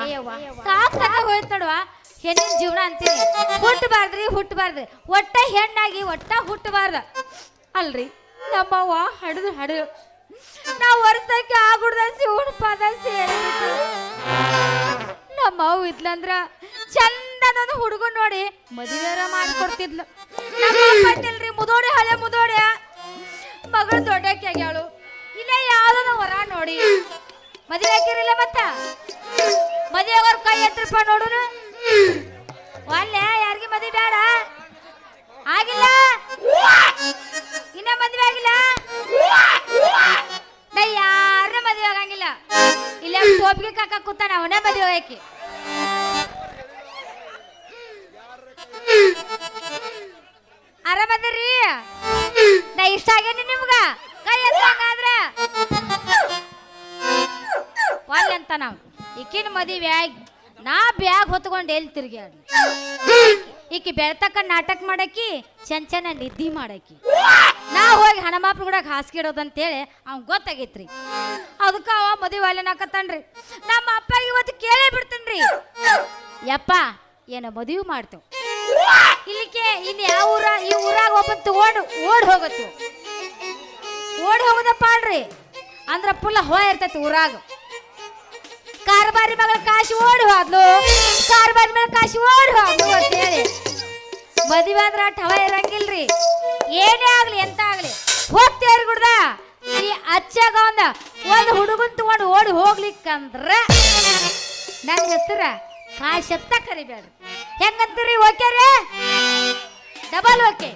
ಸಾಕ್ ಸಾಕ ಹೋಯ್ತು ನೋಡುವ ಹೆಣ್ಣಿನ ಜೀವನ ಅಂತೀನಿ ಹುಟ್ಟಬಾರ್ದ್ರಿ ಒಟ್ಟ ಹೆಣ್ಣಾಗಿ ಒಟ್ಟ ಹುಟ್ಟಬಾರ್ದ ಅಲ್ರಿ ನಮ್ಮವ್ವ ಹಡಿದು ನಾವು ವರ್ಷಕ್ಕೆ ಆಗುಡ್ದಸಿ ಉಣ್ಪಾದಸಿ ನಮ್ಮವ್ವ ಇದ್ಲಂದ್ರ ಚಂದನೊಂದು ಹುಡುಗನ್ ನೋಡಿ ಮದುವೆರ ಮಾಡ್ಕೊಡ್ತಿದ್ಲು ನಮ್ಮಲ್ರಿ ಮುದೋಡಿ ಹಳೆ ಮುದೋಡಿ ಮಗಳು ದೊಡ್ಡಕ್ಕೆ ಆಗ್ಯಾಳು ಇಲ್ಲೇ ಯಾವ್ದೋ ವರ ನೋಡಿ ಮದುವೆ ಹಾಕಿರಿಲ್ಲ ಮತ್ತ ಮದುವೆ ಅವ್ರ ಕೈ ಎತ್ರಪ್ಪ ನೋಡುನು ಒಳ್ಳೆ ಯಾರಿಗೆ ಮದುವೆ ಬೇಡ ಆಗಿಲ್ಲ ಇನ್ನ ಮದುವೆ ಆಗಿಲ್ಲ ನಾ ಯಾರ ಮದುವೆ ಆಗಂಗಿಲ್ಲ ಇಲ್ಲ ಟೋಪಿಗೆ ಕಾಕ ಕೂತಾನ ಅವನೇ ಮದುವೆ ಹಾಕಿ ಆರಾಮದಿರಿ ನಾ ಇಷ್ಟ ಆಗೇನಿ ನಿಮ್ಗ ಕೈ ಎತ್ತಂಗಾದ್ರ ಒಳ್ಳೆ ಅಂತ ನಾವು ಈಕಿನ ಮದುವೆ ನಾ ಬ್ಯಾಗ್ ಹೊತ್ಕೊಂಡು ಎಲ್ಲಿ ತಿರ್ಗ್ಯಾಡಿ ಈಕಿ ಬೆಳ್ತಕ್ಕ ನಾಟಕ ಮಾಡಕಿ ಚಂಚನ ನಿದ್ದಿ ಮಾಡಕಿ ನಾ ಹೋಗಿ ಹಣಮಾಪ್ರ ಕೂಡ ಹಾಸಿಗೆ ಇಡೋದಂತೇಳಿ ಅವ್ನ್ ಗೊತ್ತಾಗೈತ್ರಿ ಅದಕ್ಕೆ ಅವ ಮದುವೆ ಅಲ್ಲೇನಾಕತ್ತಾನ್ರಿ ನಮ್ಮ ಅಪ್ಪ ಇವತ್ತು ಕೇಳೇ ಬಿಡ್ತೇನ್ರಿ ಯಪ್ಪ ಏನ ಮದುವೆ ಮಾಡ್ತೇವ್ ಇಲ್ಲಿಕ್ಕೆ ಇನ್ ಯಾವ ಊರ ಈ ಊರಾಗ ಒಬ್ಬನ್ ತಗೊಂಡು ಓಡ್ ಹೋಗೋದಪ್ಪ ಅಲ್ರಿ ಅಂದ್ರ ಫುಲ್ ಹೋ ಇರ್ತೈತಿ ಊರಾಗ ಕಾರ್ಬಾರಿ ಮಗಳ ಕಾಶಿ ಓಡಿ ಹೋದ್ಲು ಕಾರ್ಬಾರಿ ಮಗಳ ಕಾಶಿ ಓಡಿ ಹೋದ್ಲು ಅಂತೇಳಿ ಮದುವೆ ಅಂದ್ರ ಹವ ಇರಂಗಿಲ್ರಿ ಏನೇ ಆಗ್ಲಿ ಎಂತ ಆಗ್ಲಿ ಹೋಗ್ತೇವ್ರಿ ಗುಡ್ದ ಈ ಅಚ್ಚಾಗ ಒಂದು ಹುಡುಗನ್ ತಗೊಂಡು ಓಡಿ ಹೋಗ್ಲಿಕ್ಕಂದ್ರ ನನ್ನ ಹೆಸರ ಕಾಶತ್ತ ಕರಿಬೇಡ್ರಿ ಹೆಂಗಂತೀರಿ ಓಕೆ ಡಬಲ್ ಓಕೆ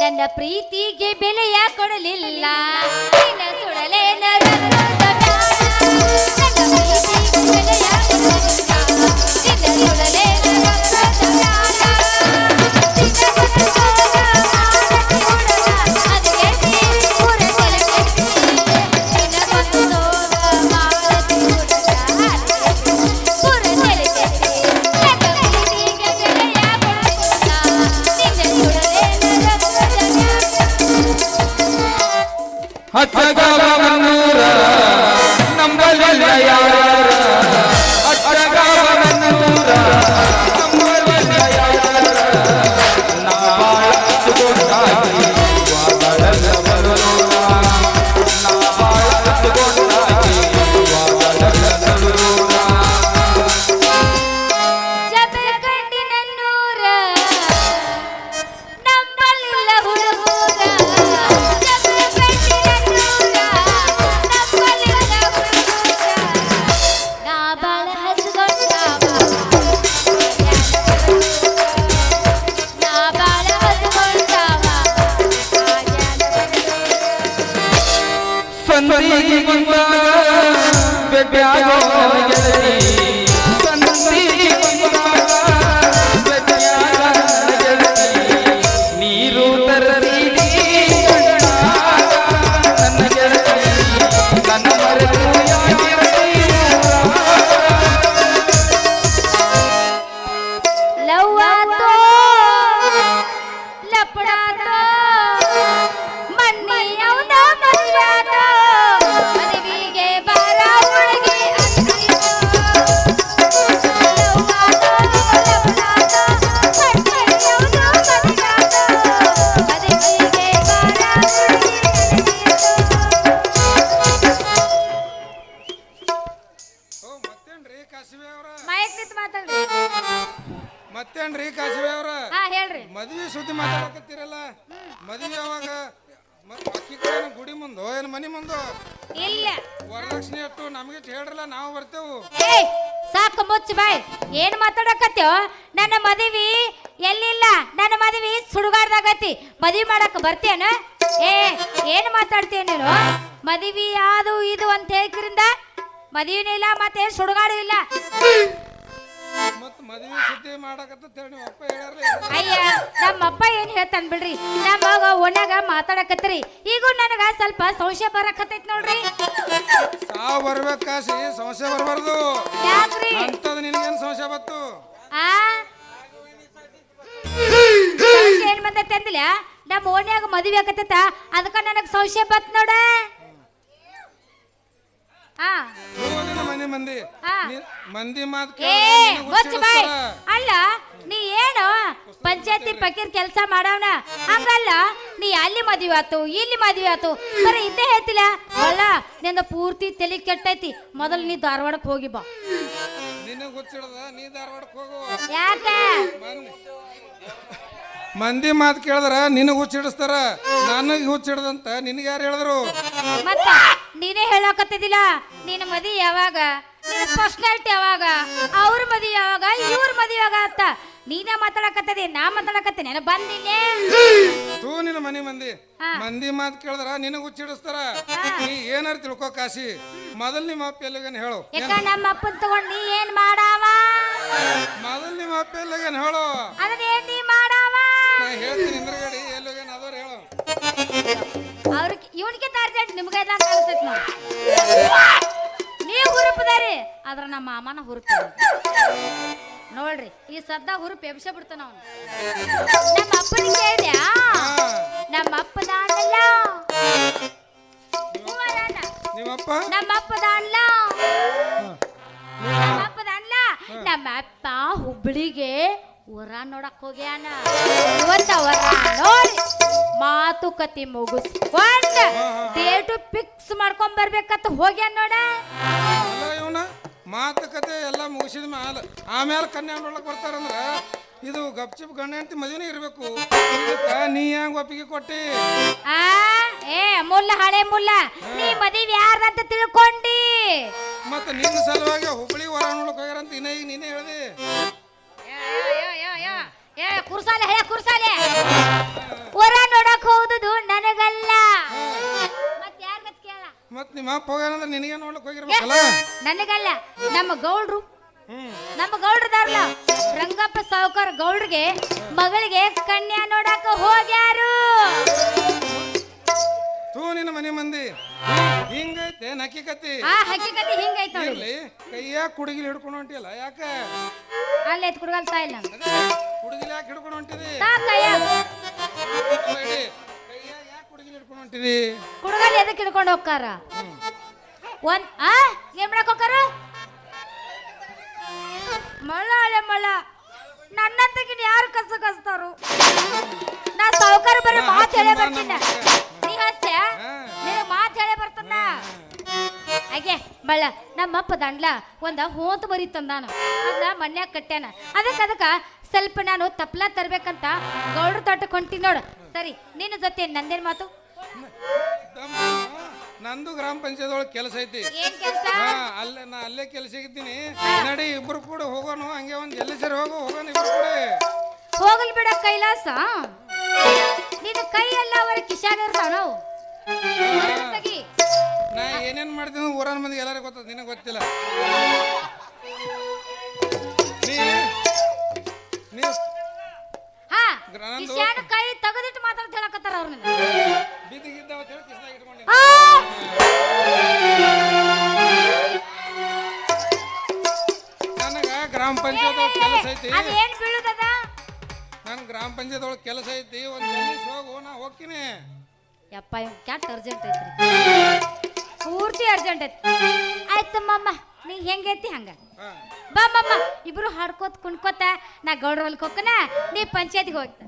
ನನ್ನ ಪ್ರೀತಿಗೆ ಬೆಲೆಯ ಕೊಡಲಿಲ್ಲ ಸುಡಲೇ ಅಚ್ಚಗಾವನೂರ ನಂಬಲಿಲ್ಲ ಯಾರ ಅಚ್ಚಗಾವನೂರ ನಂಬಲಿಲ್ಲ ಯಾರ ನಾ ಬಾಳ ಹಚ್ಚುಕೊಂಡಾಗಿ ವಾದಳದ ಬರೋಣ ನಾ ಬಾಳ ಹಚ್ಚುಕೊಂಡಾಗಿ ವಾದಳದ ಬರೋಣ ಜಬಕಂಡಿನೂರ ನಂಬಲಿಲ್ಲ ಹುಡುಗೂರ ಸಂದಿಗೆ ಬಂದಾಗ ಬೆಟ್ಟಾಗೋ ಗೆಳತಿ ಸಂದಿಗೆ ಬಂದಾಗ ಬೆಟ್ಟಾಗೋ ಗೆಳತಿ ನೀರು ತರಸಿದಿ ನನ್ನ ಗೆಳತಿ ನನ್ನ ಮರೆತು ಲವ್ವಾತೋ ಲಪಡಾತೋ ಮನ್ನಿ ಅವನ ಮದುವ್ಯಾತೋ ಮದುವೆಗೆ ಬರ ಹುಡುಗಿ ಲವ್ವಾತೋ ಲಪಡಾತೋ ಮನ್ನಿ ಅವನ ಮದುವ್ಯಾತೋ ಮದುವೆಗೆ ಬರ ಹುಡುಗಿ ಮತ್ತೇನ್ರಿ ಕಾಸಿವೆ ಅವ್ರ ಮೈಕ್ ನಿಂತು ಮಾತಾಡ್ರಿ ಮತ್ತೇನ್ರಿ ಕಾಸಿವೆ ಅವ್ರ ಹಾ ಹೇಳ್ರಿ ಮದ್ವಿ ಸುದ್ದಿ ಮಾತಾಡಕತ್ತೀರಲ್ಲ ಮದ್ವಿ ಯಾವಾಗ ಅಕ್ಕಿ ಕಡೆ ಗುಡಿ ಮುಂದೋ ಏನು ಮನಿ ಮುಂದೋ ಇಲ್ಲ ವರದಕ್ಷಿಣೆ ಅಟ್ಟು ನಮಗೆ ಹೇಳ್ರಲ್ಲ ನಾವು ಬರ್ತೇವು ಏಯ್ ಸಾಕು ಮುಚ್ಚ ಬಾಯ್ ಏನ್ ಮಾತಾಡಕತ್ತೀವೋ ನನ್ನ ಮದುವೆ ಎಲ್ಲಿಲ್ಲ ನನ್ನ ಮದುವೆ ಸುಡುಗಾಡ್ದಾಗತಿ ಮದುವೆ ಮಾಡಕ್ ಬರ್ತೇನ ಏ ಏನ್ ಮಾತಾಡ್ತೀಯ ನೀನು? ಮದುವೆ ಅದು ಇದು ಅಂತ ಹೇಳ್ಕಿರಿಂದ ಮದುವೆನೂ ಇಲ್ಲ ಮತ್ತೆ ಸುಡುಗಾಡು ಇಲ್ಲ. ಮತ್ ಮದ್ವಿ ಸುದ್ದಿ ಮಾಡಕತ್ತ ನಿಮ್ಮ ಅಪ್ಪ ಹೇಳ್ಯಾರ್ಲಿ. ಅಯ್ಯ ನಮ್ಮಪ್ಪ ಏನ್ ಹೇಳ್ತಾನ ಬಿಡ್ರಿ, ನಮ್ಮ ಓಣ್ಯಾಗ ಮಾತಾಡಕತ್ರಿ. ಈಗ ನನಗ ಸ್ವಲ್ಪ ಸಂಶಯ ಬರಕತ್ತೈತ್ ನೋಡ್ರಿ. ಸಾವು ಬರ್ಬೇಕ ಕಾಶಿ, ಸಂಶಯ ಬರ್ಬಾರ್ದು. ಯಾಕ್ರಿ? ಅಂತದ್ ನಿನಗೇನ್ ಸಂಶಯ ಬತ್ತು? ಆ ಏನ್ ಬಂದೈತೆ ಅಂದಿಲ್ಲ, ನಮ್ಮ ಓಣ್ಯಾಗ ಮದುವೆ ಆಕತ್ತೈತ, ಅದಕ್ಕ ನನಗ್ ಸಂಶಯ ಬತ್ ನೋಡ. ಮಂದಿ ಆ. ಮಂದಿ ಮಾತು ಏ ಗೊತ್ತ ಬಾಯ್. ಅಲ್ಲ ನೀ ಏನು ಪಂಚಾಯತಿ ಪಕೀರ್ ಕೆಲಸ ಮಾಡವನ ಹಂಗಲ್ಲ. ನೀ ಅಲ್ಲಿ ಮದುವೆ ಆತು ಇಲ್ಲಿ ಮದುವೆ ಆತು ಬರೀ ಇದ್ದೇ ಹೇಳ್ತಿಲ್ಲ. ಅಲ್ಲ ನಿಂದ ಪೂರ್ತಿ ತಲೆ ಕೆಟ್ಟೈತಿ. ಮೊದಲು ನೀ ಧಾರವಾಡಕ್ಕೆ ಹೋಗಿ ಬಾ. ನಿನಗೆ ಹುಚ್ಚಿಡದ, ನೀ ಧಾರವಾಡಕ್ಕೆ ಹೋಗು. ಯಾಕೆ? ಮಂದಿ ಮಾತು ಕೇಳಿದ್ರ ನಿನಗೆ ಹುಚ್ಚಿಡಿಸ್ತಾರ, ನನಗೆ ಹುಚ್ಚಿಡದಂತ ನಿನಗೆ ಯಾರು ಹೇಳಿದ್ರು? ಮತ್ತ ನೀನೇ ಹೇಳಕತ್ತಿದಿಲ್ಲ. ನಿನ್ನ ಮದಿ ಯಾವಾಗ, ನಿನ್ನ ಪರ್ಸನಾಲಿಟಿ ಯಾವಾಗ, ಅವ್ರ ಮದಿ ಯಾವಾಗ, ಇವ್ರ ಮದಿ ಯಾವಾಗ ಅಂತ ನೀನೇ ಮಾತಾಡಕತ್ತದಿ. ನಾ ಮಾತಾಡಕತ್ತೀನಿ ನಾನು ಬಂದಿನೇ. ತೂ ನಿನ್ನ ಮನೆ ಮಂದಿ ಮಂದಿ ಮಾತು ಕೇಳಿದ್ರ ನಿನಗೆ ಹುಚ್ಚಿಡಿಸ್ತಾರ. ನೀ ಏನಾರು ತಿಳ್ಕೊ ಕಾಶಿ. ಮೊದಲ್ ನಿಮ್ಮ ಅಪ್ಪ ಎಲ್ಲಿಗೇನು ಹೇಳು. ಯಾಕ ನಮ್ಮ ಅಪ್ಪನ್ ತಗೊಂಡ್ ನೀ ಏನ್ ಮಾಡಾವ? ಮೊದಲ್ ನಿಮ್ಮ ಅಪ್ಪ ಎಲ್ಲಿಗೇನು ಹೇಳು. ಅದನ್ನೇನ್ ನೀ ಮಾಡಾವ? ನಾ ಹೇಳ್ತೀನಿ ಹಿಂದ್ರಗಡಿ ಎಲ್ಲಿಗೇನು ಅದವ್ರು ಹೇಳು. ಅವ್ರಿಗೆ ಇವನಿಗೆ ಅರ್ಜೆಂಟ್ ನಿಮ್ಗೆ ಇದಂಗ ಅನ್ಸೈತಿ ನೋಡಿ. ನೀವು ಹುರುಪದಾರಿ ಆದ್ರ ನಮ್ಮ ಮಾಮನ ಹುರುಪ ನೋಡ್ರಿ. ಈ ಸದ್ದ ಹುರುಪ್ ಎಬ್ಸ ಬಿಡ್ತಾನ ಅವನು. ನಮ್ಮ ಅಪ್ಪನಿಗೆ ಕೇಳ್ದ್ಯಾ? ನಮ್ಮ ಅಪ್ಪದ ಅಣ್ಣಲ್ಲ ನಿಮ್ಮಪ್ಪ, ನಮ್ಮ ಅಪ್ಪದ ಅಣ್ಣ, ನಮ್ಮ ಅಪ್ಪದ ಅಣ್ಣ. ನಮ್ಮ ಅಪ್ಪ ಹುಬ್ಳಿಗೆ ಊರ ನೋಡಕ್ ಹೋಗ್ಯಾನ. ಇವತ್ತ ವರ ನೋಡಿ ಮಾತುಕತೆ ಮುಗಿಸ್ಕೊಂಡ್ ಡೇಟು ಫಿಕ್ಸ್ ಮಾಡ್ಕೊಂಡ್ ಬರ್ಬೇಕಂತ ಹೋಗ್ಯಾನ ನೋಡ. ಇವನ ಮಾತುಕತೆ ಎಲ್ಲ ಮುಗಿಸಿದ ಮ್ಯಾಲ ಆಮೇಲೆ ಕನ್ಯಾ ನೋಡಕ್ ಬರ್ತಾರಂದ್ರ ಇದು ಗಪ್ಚಿಪ್ ಗಂಡ ಹೆಂಡತಿ ಮದುವೆನೇ ಇರ್ಬೇಕು. ನೀ ಹೆಂಗ್ ಒಪ್ಪಿಗೆ ಕೊಟ್ಟಿ? ಏ ಮುಲ್ಲ ಹಳೆ ಮುಲ್ಲ, ನೀ ಮದುವೆ ಯಾರ್ದಂತ ತಿಳ್ಕೊಂಡಿ? ಮತ್ತ ನಿನ್ನ ಸಲುವಾಗಿ ಹುಬ್ಳಿ ಹೊರ ನೋಡಕ್ ಹೋಗ್ಯಾರಂತ ಈಗ ನೀನೇ ಹೇಳ್ದೆ. ಏ ಕುರ್ಸಾಲೆ ಹೇ ಕುರ್ಸಾಲೆ, ಹೊರ ನೋಡಕ್ ಹೋಗುದು ನನಗಲ್ಲ. ಮತ್ ಯಾರ್ಗತ್ ಕೇಳ? ಮತ್ ನಿಮ್ಮ ಅಪ್ಪ ಹೋಗ್ಯಾನಂದ್ರ ನಿನಗೆ ನೋಡ್ಲಕ್ ಹೋಗಿರ್ಬೇಕಲ್ಲ. ನನಗಲ್ಲ, ನಮ್ಮ ಗೌಡ್ರು. ನಮ್ಮ ಗೌಡ್ರದಾರಲ್ಲ ರಂಗಪ್ಪ ಸಾವುಕಾರ ಗೌಡ್ರಿಗೆ ಮಗಳಿಗೆ ಕನ್ಯಾ ನೋಡಕ ಹೋಗ್ಯಾರು. ತೂ ನಿನ್ನ ಮನೆ ಮಂದಿ ಹಿಂಗೈತೆ ಹಕ್ಕಿಕತಿ. ಆ ಹಕ್ಕಿಕತಿ ಹಿಂಗೈತ ಇರ್ಲಿ. ಕೈಯಾಗ ಕುಡುಗಿಲ್ ಹಿಡ್ಕೊಂಡು ಹೊಂಟಿಯಲ್ಲ ಯಾಕ? ಅಲ್ಲ ಎತ್ ಕುಡ್ಗಲ್ತಾ ಇಲ್ಲ ಕುಡುಗಿಲ್ ಯಾಕೆ ಹಿಡ್ಕೊಂಡು ಹೊಂಟಿದಿ? ಕೈಯಾಗ ಯಾಕೆ ಕುಡುಗಿಲ್ ಹಿಡ್ಕೊಂಡು ಹೊಂಟಿದಿ? ಕುಡ್ಗಲ್ ಎದಕ್ ಹಿಡ್ಕೊಂಡು ಹೋಗ್ತಾರ? ಏನ್ ಮಾಡಕ್ ಹೋಗ್ತಾರ? ಮಳ ಹಳೆ ಮಳ ನನ್ನಂತಗಿನ ಯಾರು ಕಸ್ತಾರು? ನಾ ಸಾವುಕಾರ ಬರೀ ಮಾತು ಹೇಳೇ ಬರ್ತೀನ. ನೀ ಹಸ್ತೆ ನಿನಗೆ ಮಾತು ಹೇಳೇ ಬರ್ತಾನ. ಹಾಗೆ ಮಳ್ಳ ನಮ್ಮಪ್ಪ ದಂಡ್ಲ ಒಂದ ಹೋಂತ ಮರಿ ತಂದಾನ. ಅದನ್ನ ಮನ್ಯಾಗ ಕಟ್ಟ್ಯಾನ. ಅದಕ್ಕ ಸ್ವಲ್ಪ ನಾನು ತಪ್ಲ ತರ್ಬೇಕಂತ ಗೌಡ್ರ ತೋಟಕ್ಕೆ ಹೊಂಟಿ ನೋಡು. ಸರಿ ನಿನ್ನ ಜೊತೆ ನಂದೇನ್ ಮಾತು? ನಂದು ಗ್ರಾಮ ಪಂಚಾಯತ್ ಒಳಗೆ ಕೆಲಸ ಐತಿ. ಏನ್ ಕೆಲಸ? ನಾ ಅಲ್ಲೇ ಕೆಲಸ ಇದ್ದೀನಿ. ನಡಿ ಇಬ್ರು ಕೂಡ ಹೋಗೋಣ. ಹಂಗೆ ಒಂದ್ ಎಲ್ಲಿ ಸರಿ ಹೋಗೋಣ ಇಬ್ರು ಕೂಡ. ಹೋಗಲ್ ಬಿಡ ಕೈಲಾಸ. ನಿನ್ನ ಕೈ ಎಲ್ಲ ಅವರ ಕಿಶಾಗ ಇರ್ತಾವ. ನಾ ಏನೇನ್ ಮಾಡ್ತೀನಿ ಊರನ ಮಂದಿ ಎಲ್ಲಾರು ಗೊತ್ತದ, ನಿನಗೆ ಗೊತ್ತಿಲ್ಲ. ಕಿಶಾನ ಕೈ ತೆಗೆದಿಟ್ಟು ಮಾತಾಡ್ತ ಹೇಳಕತ್ತಾರ ಅವ್ರ. ಬಿದ್ದಿಗಿದ್ದಾವ ಕಿಶಾಗ ಇಟ್ಕೊಂಡು ನನಗ ಗ್ರಾಮ ಪಂಚಾಯತ್ ಒಳಗೆ ಕೆಲಸ ಐತಿ. ಅದೇನ್ ಬೀಳುದದ? ನನ್ ಗ್ರಾಮ ಪಂಚಾಯತ್ ಒಳಗೆ ಕೆಲಸ ಐತಿ. ಒಂದ್ ಎಲ್ಲಿ ಹೋಗು, ನಾ ಹೋಗ್ತೀನಿ. ಯಪ್ಪ ಕ್ಯಾಟ್ ಅರ್ಜೆಂಟ್ ಐತ್ರಿ, ಪೂರ್ತಿ ಅರ್ಜೆಂಟ್ ಐತಿ. ಆಯ್ತಮ್ಮ ನೀ ಹೆಂಗೈತಿ ಹಂಗ ಬಾ ಮಮ್ಮ. ಇಬ್ರು ಹಾಡ್ಕೋತ ಕುಣ್ಕೋತ ನಾ ಗೌಡ್ರ ಹೊಲ್ಕ್ ಹೋಗ್ಕನ, ನೀ ಪಂಚಾಯತ್ಗೆ ಹೋಗ್ತ.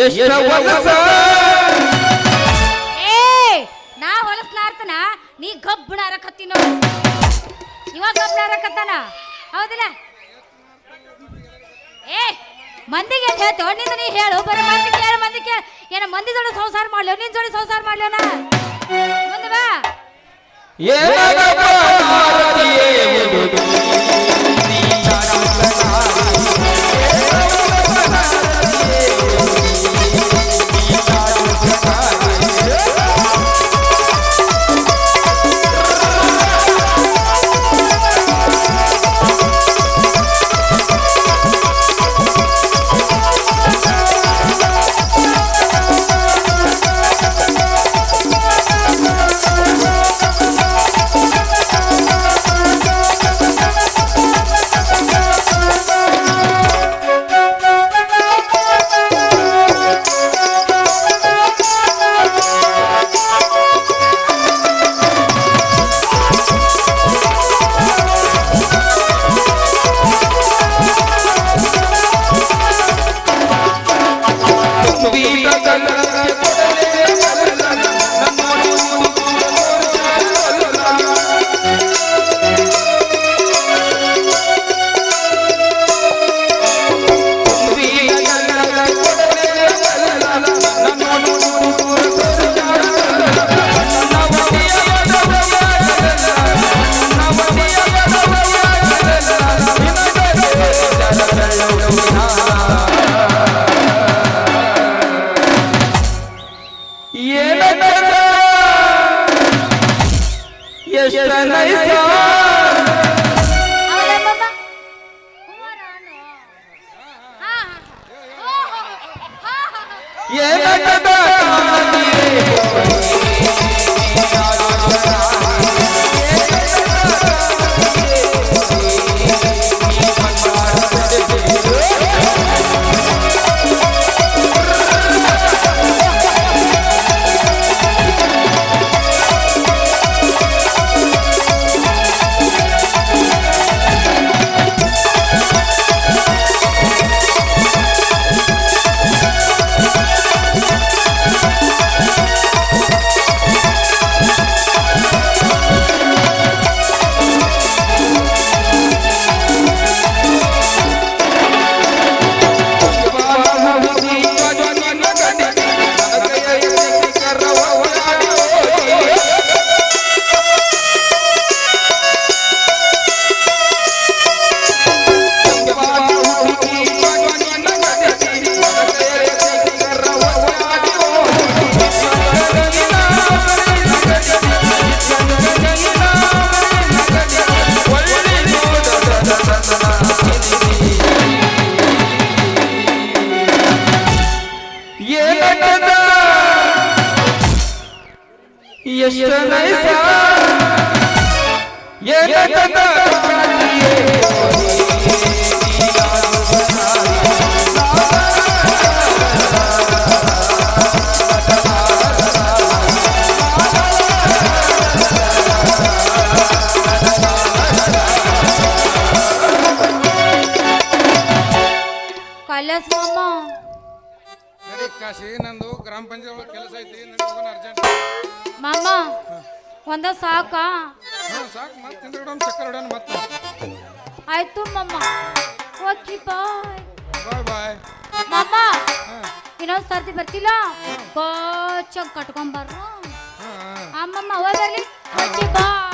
ಎಷ್ಟ ವಯಸ್ಸ ಏ ನಾ ಹೊಲಸ್ಲಾರ್ತನ ನೀ ಗಬ್ಬಣ ಅರಕತ್ತಿ ನೋಡು ಇವಾಗ ಗಬ್ಬಣ ಅರಕತ್ತಾನ ಹೌದಿಲ್ಲ ಏ ಮಂದಿಗೆ ಏನ್ ಹೇಳ್ತೇವ ನಿಂದ ನೀ ಹೇಳು ಬರೀ ಮಂದಿ ಕೇಳ ಮಂದಿ ಕೇಳ ಏನ ಮಂದಿ ಜೋಡಿ ಸಂಸಾರ ಮಾಡ್ಲೇವ್ ನಿನ್ ಜೋಡಿ ಸಂಸಾರ ಮಾಡ್ಲೇವನ ಮುಂದೆ ಬಾ ಕೈಲಾಸ ಮಾಮ ಕಾಶಿ ನಂದು ಗ್ರಾಮ ಪಂಚಾಯತ್ ಒಳಗೆ ಕೆಲಸ ಐತಿ ಹೋಗೋಣ ಅರ್ಜೆಂಟ್ ಮಾಮ ಒಂದ ಸಾಕ ಸಾಕು ಮತ್ತೆ ತಿಂದ್ರಡೋಣ ಚಕ್ಕರ್ ಹೊಡೋಣ ಮತ್ತೆ ಆಯ್ತು ಮಾಮ ಓಕೆ ಬಾಯ್ ಬಾಯ್ ಬಾಯ್ ಮಾಮ ಇನ್ನೊಂದು ಸರ್ತಿ ಬರ್ತಿಲ್ಲ ಕೋಚಂಗ್ ಕಟ್ಕೊಂಬರ್ರು ಅಮ್ಮಮ್ಮ ಹೋಗಿ ಬರ್ಲಿ ಓಕೆ ಬಾಯ್